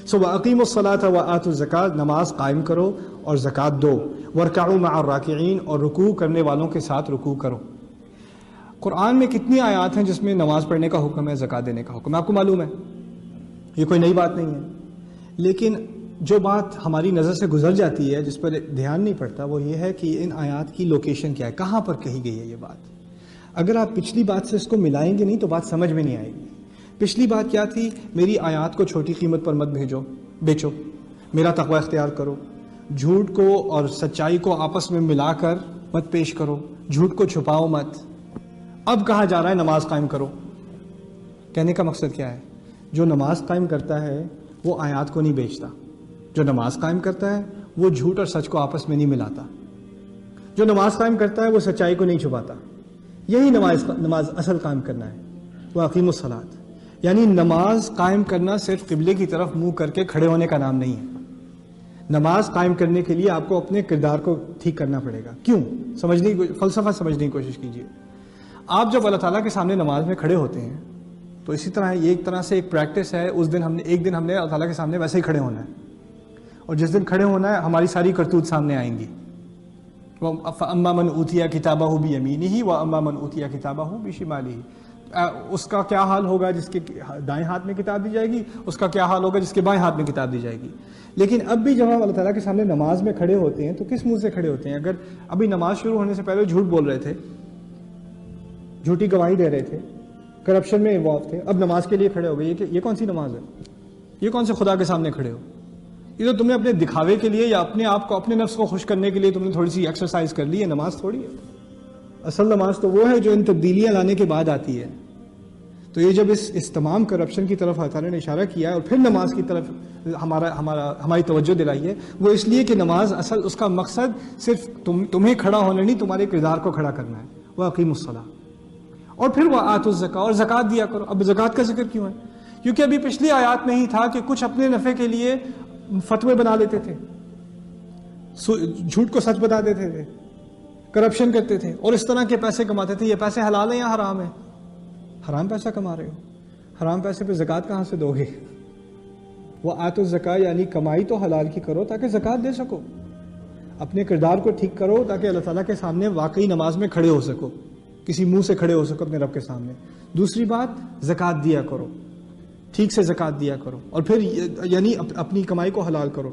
سو وَأَقِيمُوا الصَّلَاةَ وَآتُوا الزَّكَاةَ، نماز قائم کرو اور زکوٰۃ دو، وَارْكَعُوا مَعَ الرَّاكِعِينَ، اور رکوع کرنے والوں کے ساتھ رکوع کرو۔ قرآن میں کتنی آیات ہیں جس میں نماز پڑھنے کا حکم ہے، زکوٰۃ دینے کا حکم ہے؟ آپ کو معلوم ہے، یہ کوئی نئی بات نہیں ہے۔ لیکن جو بات ہماری نظر سے گزر جاتی ہے، جس پر دھیان نہیں پڑتا، وہ یہ ہے کہ ان آیات کی لوکیشن کیا ہے، کہاں پر کہی گئی ہے یہ بات۔ اگر آپ پچھلی بات سے اس کو ملائیں گے نہیں تو بات سمجھ میں نہیں آئے گی۔ پچھلی بات کیا تھی؟ میری آیات کو چھوٹی قیمت پر مت بیچو، میرا تقوی اختیار کرو، جھوٹ کو اور سچائی کو آپس میں ملا کر مت پیش کرو، جھوٹ کو چھپاؤ مت۔ اب کہا جا رہا ہے نماز قائم کرو۔ کہنے کا مقصد کیا ہے؟ جو نماز قائم کرتا ہے وہ آیات کو نہیں بیچتا، جو نماز قائم کرتا ہے وہ جھوٹ اور سچ کو آپس میں نہیں ملاتا، جو نماز قائم کرتا ہے وہ سچائی کو نہیں چھپاتا۔ یہی نماز اصل قائم کرنا ہے۔ وَأَقِیمُوا الصَّلَاةَ، یعنی نماز قائم کرنا صرف قبلے کی طرف منہ کر کے کھڑے ہونے کا نام نہیں ہے۔ نماز قائم کرنے کے لیے آپ کو اپنے کردار کو ٹھیک کرنا پڑے گا۔ کیوں؟ فلسفہ سمجھنے کی کوشش کیجیے۔ آپ جب اللہ تعالیٰ کے سامنے نماز میں کھڑے ہوتے ہیں تو اسی طرح یہ ایک طرح سے ایک پریکٹس ہے، ایک دن ہم نے اللہ تعالیٰ کے سامنے ویسے ہی کھڑے ہونا ہے، اور جس دن کھڑے ہونا ہے ہماری ساری کرتوت سامنے آئیں گی۔ فَأَمَّا مَنْ أُوتِيَ كِتَابَهُ بِيَمِينِهِ وَأَمَّا مَنْ أُوتِيَ كِتَابَهُ بِشِمَالِهِ، اس کا کیا حال ہوگا جس کے دائیں ہاتھ میں کتاب دی جائے گی، اس کا کیا حال ہوگا جس کے بائیں ہاتھ میں کتاب دی جائے گی۔ لیکن اب بھی جب ہم اللہ تعالیٰ کے سامنے نماز میں کھڑے ہوتے ہیں تو کس منہ سے کھڑے ہوتے ہیں؟ اگر ابھی نماز شروع ہونے سے پہلے جھوٹ بول رہے تھے، جھوٹی گواہی دے رہے تھے، کرپشن میں انوالو تھے، اب نماز کے لیے کھڑے ہو گئے، یہ کون سی نماز ہے؟ یہ کون سے خدا کے سامنے کھڑے ہو؟ یہ تو تم نے اپنے دکھاوے کے لیے یا اپنے آپ کو، اپنے نفس کو خوش کرنے کے لیے تم نے تھوڑی سی ایکسرسائز کر لی ہے، نماز تھوڑی ہے۔ اصل نماز تو وہ ہے جو ان تبدیلیاں لانے کے بعد آتی ہے۔ تو یہ جب اس تمام کرپشن کی طرف اللہ تعالیٰ نے اشارہ کیا ہے اور پھر نماز کی طرف ہماری توجہ دلائی ہے، وہ اس لیے کہ نماز اصل اس کا مقصد صرف تمہیں کھڑا ہونا نہیں، تمہارے کردار کو کھڑا کرنا ہے۔ وَأَقِیمُوا الصَّلَاةَ، اور پھر وَآتُوا الزَّکَاۃَ، اور زکوٰۃ دیا کرو۔ اب زکوٰۃ کا ذکر کیوں ہے؟ کیونکہ ابھی پچھلی آیات میں ہی تھا کہ کچھ اپنے نفع کے لیے فتوے بنا لیتے تھے، جھوٹ کو سچ بتا دیتے تھے، کرپشن کرتے تھے اور اس طرح کے پیسے کماتے تھے۔ یہ پیسے حلال ہیں یا حرام ہیں؟ حرام پیسہ کما رہے ہو، حرام پیسے پہ زکوٰۃ کہاں سے دو گے؟ وَآتُوا الزَّکَاۃَ، یعنی کمائی تو حلال کی کرو تاکہ زکوٰۃ دے سکو، اپنے کردار کو ٹھیک کرو تاکہ اللہ تعالیٰ کے سامنے واقعی نماز میں کھڑے ہو سکو، کسی منہ سے کھڑے ہو سکو اپنے رب کے سامنے۔ دوسری بات، زکوٰۃ دیا کرو، ٹھیک سے زکوٰۃ دیا کرو، اور پھر یعنی اپنی کمائی کو حلال کرو۔